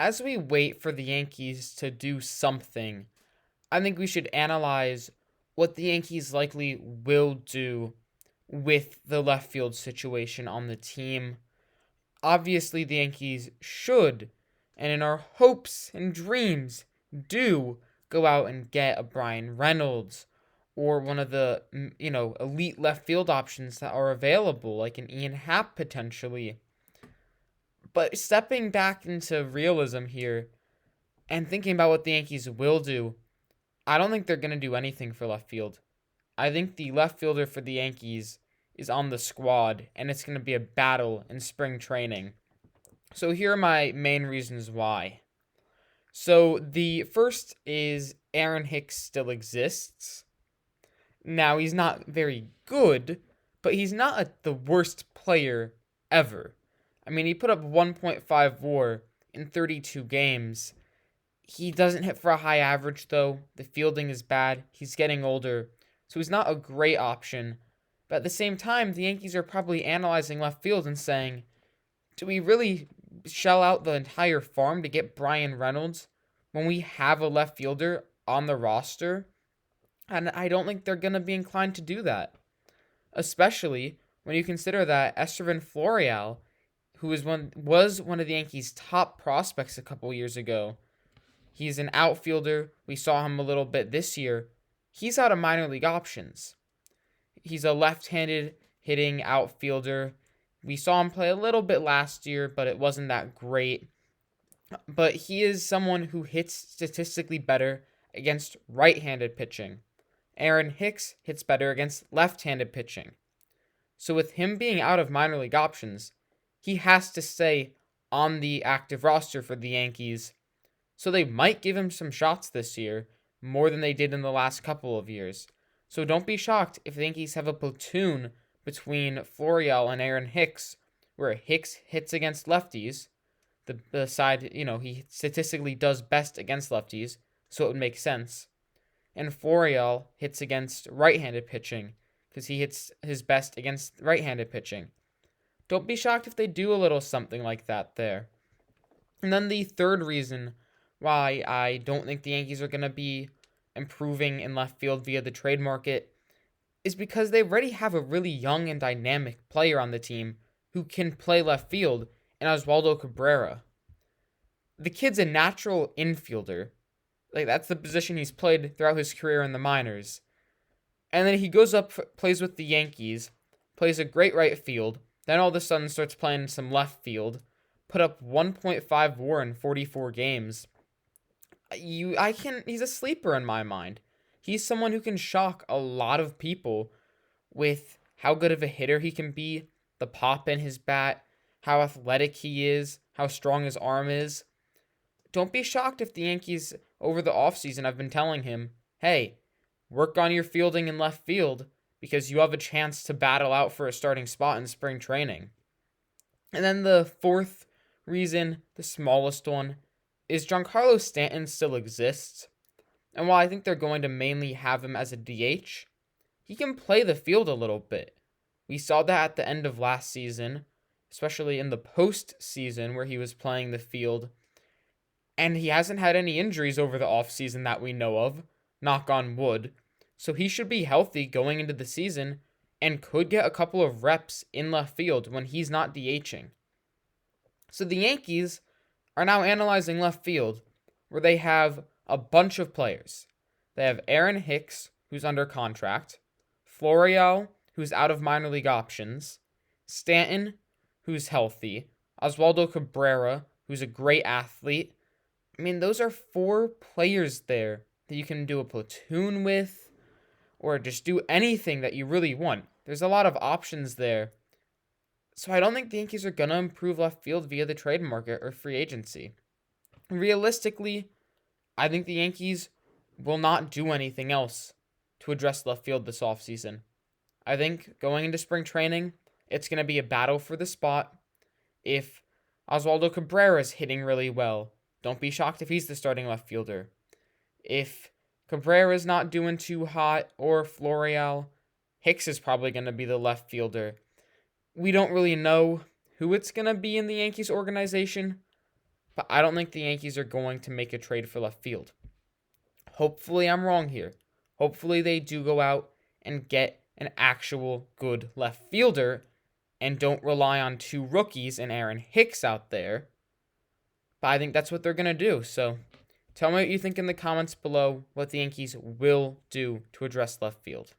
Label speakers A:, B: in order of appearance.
A: as we wait for the Yankees to do something, I think we should analyze what the Yankees likely will do with the left field situation on the team. Obviously, the Yankees should, and in our hopes and dreams, do go out and get a Brian Reynolds or one of the elite left field options that are available, like an Ian Happ potentially. But stepping back into realism here and thinking about what the Yankees will do, I don't think they're going to do anything for left field. I think the left fielder for the Yankees is on the squad, and it's going to be a battle in spring training. So here are my main reasons why. So the first is Aaron Hicks still exists. Now, he's not very good, but he's not the worst player ever. I mean, he put up 1.5 WAR in 32 games. He doesn't hit for a high average, though. The fielding is bad. He's getting older, so he's not a great option. But at the same time, the Yankees are probably analyzing left field and saying, do we really shell out the entire farm to get Brian Reynolds when we have a left fielder on the roster? And I don't think they're going to be inclined to do that, especially when you consider that Estevan Florial, who was one of the Yankees' top prospects a couple years ago, he's an outfielder. We saw him a little bit this year. He's out of minor league options. He's a left-handed hitting outfielder. We saw him play a little bit last year, but it wasn't that great. But he is someone who hits statistically better against right-handed pitching. Aaron Hicks hits better against left-handed pitching. So with him being out of minor league options, he has to stay on the active roster for the Yankees. So they might give him some shots this year, more than they did in the last couple of years. So don't be shocked if the Yankees have a platoon between Florial and Aaron Hicks, where Hicks hits against lefties. The side, he statistically does best against lefties, so it would make sense. And Florial hits against right-handed pitching, because he hits his best against right-handed pitching. Don't be shocked if they do a little something like that there. And then the third reason why I don't think the Yankees are going to be improving in left field via the trade market is because they already have a really young and dynamic player on the team who can play left field in Oswaldo Cabrera. The kid's a natural infielder. Like, that's the position he's played throughout his career in the minors. And then he goes up, plays with the Yankees, plays a great right field, then all of a sudden starts playing some left field, put up 1.5 WAR in 44 games. He's a sleeper in my mind. He's someone who can shock a lot of people with how good of a hitter he can be, the pop in his bat, how athletic he is, how strong his arm is. Don't be shocked if the Yankees, over the offseason, have been telling him, hey, work on your fielding in left field because you have a chance to battle out for a starting spot in spring training. And then the fourth reason, the smallest one, is Giancarlo Stanton still exists. And while I think they're going to mainly have him as a DH, he can play the field a little bit. We saw that at the end of last season, especially in the postseason where he was playing the field. And he hasn't had any injuries over the offseason that we know of, knock on wood. So he should be healthy going into the season and could get a couple of reps in left field when he's not DHing. So the Yankees are now analyzing left field, where they have a bunch of players. They have Aaron Hicks, who's under contract, Florial, who's out of minor league options, Stanton, who's healthy, Oswaldo Cabrera, who's a great athlete. I mean, those are 4 players there that you can do a platoon with, or just do anything that you really want. There's a lot of options there. So I don't think the Yankees are going to improve left field via the trade market or free agency. Realistically, I think the Yankees will not do anything else to address left field this offseason. I think going into spring training, it's going to be a battle for the spot. If Oswaldo Cabrera is hitting really well, don't be shocked if he's the starting left fielder. If Cabrera is not doing too hot, or Florial, Hicks is probably going to be the left fielder. We don't really know who it's going to be in the Yankees organization, but I don't think the Yankees are going to make a trade for left field. Hopefully, I'm wrong here. Hopefully, they do go out and get an actual good left fielder and don't rely on two rookies and Aaron Hicks out there. But I think that's what they're going to do. So tell me what you think in the comments below, what the Yankees will do to address left field.